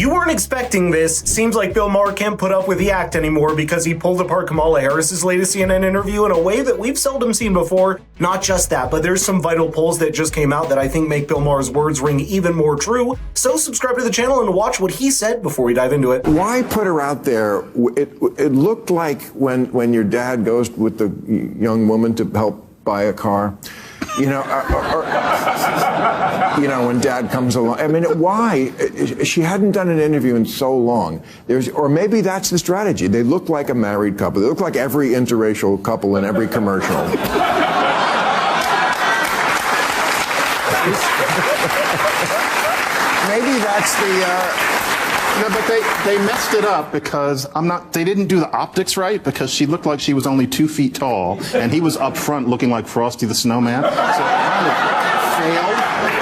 You weren't expecting this. Seems like Bill Maher can't put up with the act anymore because he pulled apart Kamala Harris's latest CNN interview in a way that we've seldom seen before. Not just that, but there's some vital polls that just came out that I think make Bill Maher's words ring even more true. So subscribe to the channel and watch what he said before we dive into it. Why put her out there? It looked like when your dad goes with the young woman to help buy a car, you know, when dad comes along. I mean, why? She hadn't done an interview in so long. Or maybe that's the strategy. They look like a married couple. They look like every interracial couple in every commercial. Maybe that's the... No, but they messed it up because they didn't do the optics right because she looked like she was only 2 feet tall and he was up front looking like Frosty the Snowman. So it kind of failed,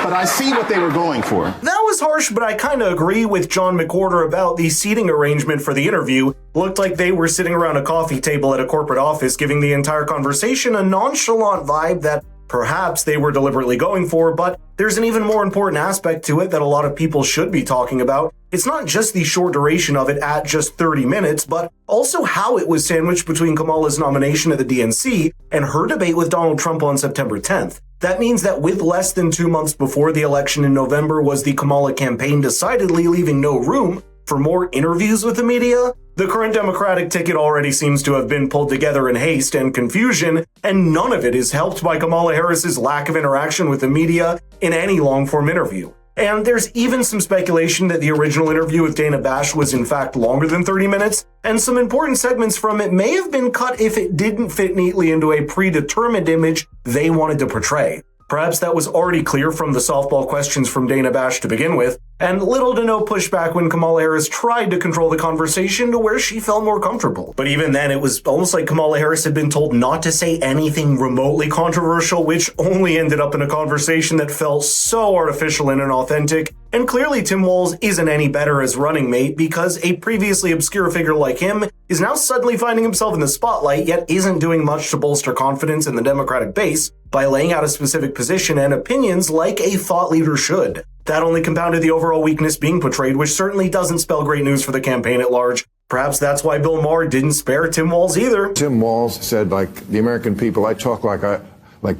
but I see what they were going for. That was harsh, but I kind of agree with John McWhorter about the seating arrangement for the interview. Looked like they were sitting around a coffee table at a corporate office, giving the entire conversation a nonchalant vibe that perhaps they were deliberately going for, but there's an even more important aspect to it that a lot of people should be talking about. It's not just the short duration of it at just 30 minutes, but also how it was sandwiched between Kamala's nomination at the DNC and her debate with Donald Trump on September 10th. That means that with less than 2 months before the election in November was the Kamala campaign decidedly leaving no room for more interviews with the media, the current Democratic ticket already seems to have been pulled together in haste and confusion, and none of it is helped by Kamala Harris's lack of interaction with the media in any long-form interview. And there's even some speculation that the original interview with Dana Bash was in fact longer than 30 minutes, and some important segments from it may have been cut if it didn't fit neatly into a predetermined image they wanted to portray. Perhaps that was already clear from the softball questions from Dana Bash to begin with, and little to no pushback when Kamala Harris tried to control the conversation to where she felt more comfortable. But even then, it was almost like Kamala Harris had been told not to say anything remotely controversial, which only ended up in a conversation that felt so artificial and inauthentic. And clearly Tim Walz isn't any better as running mate because a previously obscure figure like him is now suddenly finding himself in the spotlight, yet isn't doing much to bolster confidence in the Democratic base by laying out a specific position and opinions like a thought leader should. That only compounded the overall weakness being portrayed, which certainly doesn't spell great news for the campaign at large. Perhaps that's why Bill Maher didn't spare Tim Walz either. Tim Walz said, like the American people, I talk like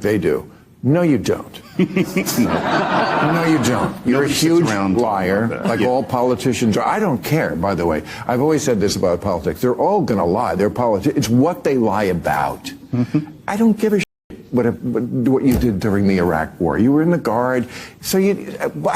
they do. No, you don't. No, you don't. You're a huge liar, like all politicians are. I don't care, by the way. I've always said this about politics. They're all going to lie. They're politics. It's what they lie about. I don't give a shit what you did during the Iraq War. You were in the Guard. So I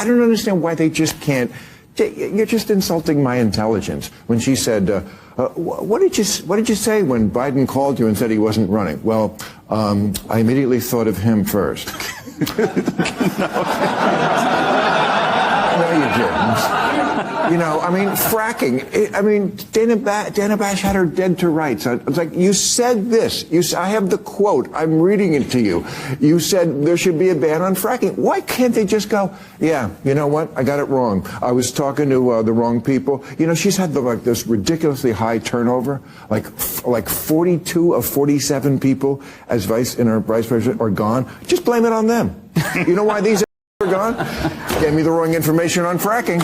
don't understand why they just can't. You're just insulting my intelligence. When she said, what did you say when Biden called you and said he wasn't running? Well, I immediately thought of him first. No, you didn't. You know, I mean, fracking. Dana Bash had her dead to rights. It's like, you said this. I have the quote. I'm reading it to you. You said there should be a ban on fracking. Why can't they just go, yeah, you know what? I got it wrong. I was talking to the wrong people. You know, she's had this ridiculously high turnover. Like 42 of 47 people as vice president are gone. Just blame it on them. You know why these are gone? Gave me the wrong information on fracking.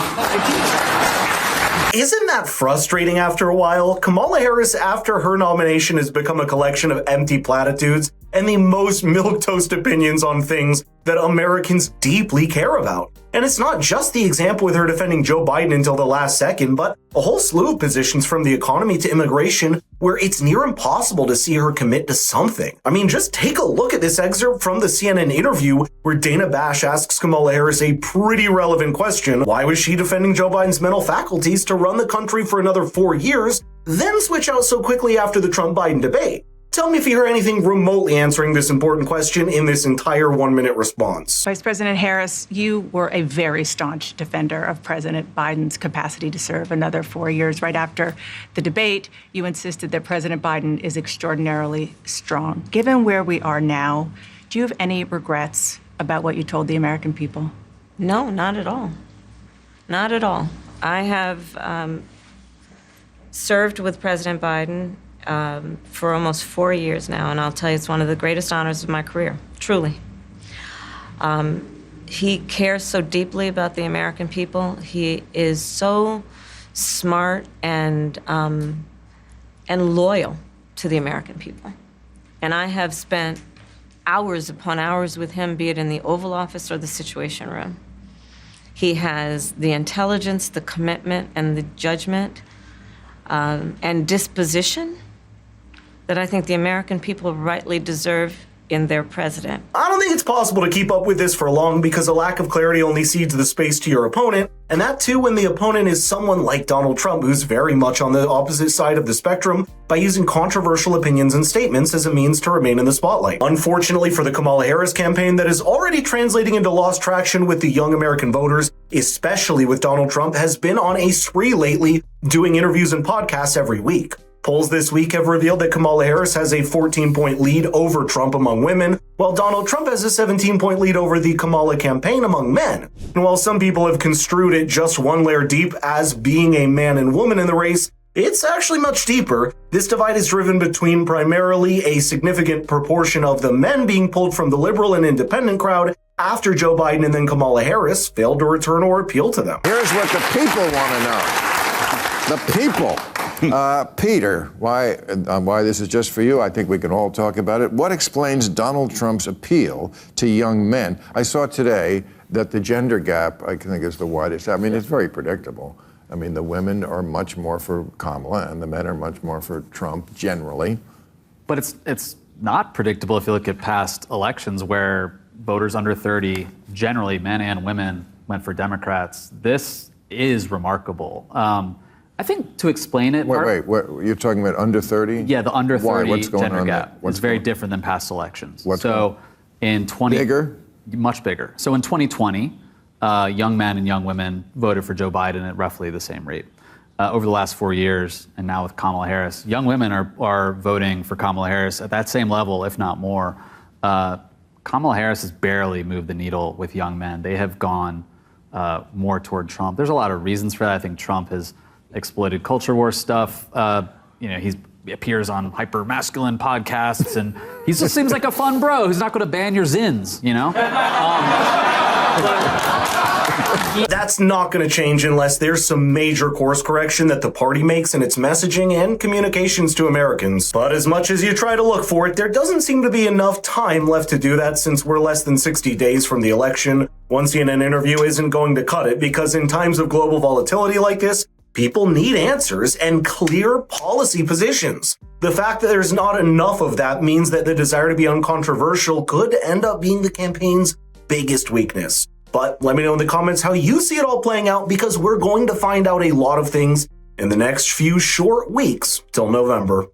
Isn't that frustrating after a while? Kamala Harris, after her nomination, has become a collection of empty platitudes and the most milquetoast opinions on things that Americans deeply care about. And it's not just the example with her defending Joe Biden until the last second, but a whole slew of positions from the economy to immigration where it's near impossible to see her commit to something. I mean, just take a look at this excerpt from the CNN interview where Dana Bash asks Kamala Harris a pretty relevant question. Why was she defending Joe Biden's mental faculties to run the country for another 4 years, then switch out so quickly after the Trump-Biden debate? Tell me if you hear anything remotely answering this important question in this entire 1-minute response. Vice President Harris, you were a very staunch defender of President Biden's capacity to serve another 4 years. Right after the debate, you insisted that President Biden is extraordinarily strong. Given where we are now, do you have any regrets about what you told the American people? No, not at all. Not at all. I have served with President Biden for almost 4 years now, and I'll tell you, it's one of the greatest honors of my career, truly. he cares so deeply about the American people. He is so smart and loyal to the American people. And I have spent hours upon hours with him, be it in the Oval Office or the Situation Room. He has the intelligence, the commitment, and the judgment and disposition that I think the American people rightly deserve in their president. I don't think it's possible to keep up with this for long because a lack of clarity only cedes the space to your opponent, and that too when the opponent is someone like Donald Trump, who's very much on the opposite side of the spectrum by using controversial opinions and statements as a means to remain in the spotlight. Unfortunately for the Kamala Harris campaign, that is already translating into lost traction with the young American voters, especially with Donald Trump, has been on a spree lately, doing interviews and podcasts every week. Polls this week have revealed that Kamala Harris has a 14-point lead over Trump among women, while Donald Trump has a 17-point lead over the Kamala campaign among men. And while some people have construed it just one layer deep as being a man and woman in the race, it's actually much deeper. This divide is driven between primarily a significant proportion of the men being pulled from the liberal and independent crowd after Joe Biden and then Kamala Harris failed to return or appeal to them. Here's what the people want to know. The people. Peter, why this is just for you, I think we can all talk about it. What explains Donald Trump's appeal to young men? I saw today that the gender gap, I think, is the widest. I mean, it's very predictable. I mean, the women are much more for Kamala and the men are much more for Trump, generally. But it's not predictable if you look at past elections where voters under 30, generally men and women, went for Democrats. This is remarkable. I think to explain it... Wait, you're talking about under 30? Yeah, the under 30 What's going gender on gap is very different than past elections. Bigger? Much bigger. So in 2020, young men and young women voted for Joe Biden at roughly the same rate. Over the last 4 years, and now with Kamala Harris, young women are voting for Kamala Harris at that same level, if not more. Kamala Harris has barely moved the needle with young men. They have gone more toward Trump. There's a lot of reasons for that. I think Trump has exploited culture war stuff. He appears on hyper masculine podcasts, and he just seems like a fun bro who's not going to ban your zins, you know? That's not going to change unless there's some major course correction that the party makes in its messaging and communications to Americans. But as much as you try to look for it, there doesn't seem to be enough time left to do that since we're less than 60 days from the election. One CNN interview isn't going to cut it because in times of global volatility like this, people need answers and clear policy positions. The fact that there's not enough of that means that the desire to be uncontroversial could end up being the campaign's biggest weakness. But let me know in the comments how you see it all playing out, because we're going to find out a lot of things in the next few short weeks till November.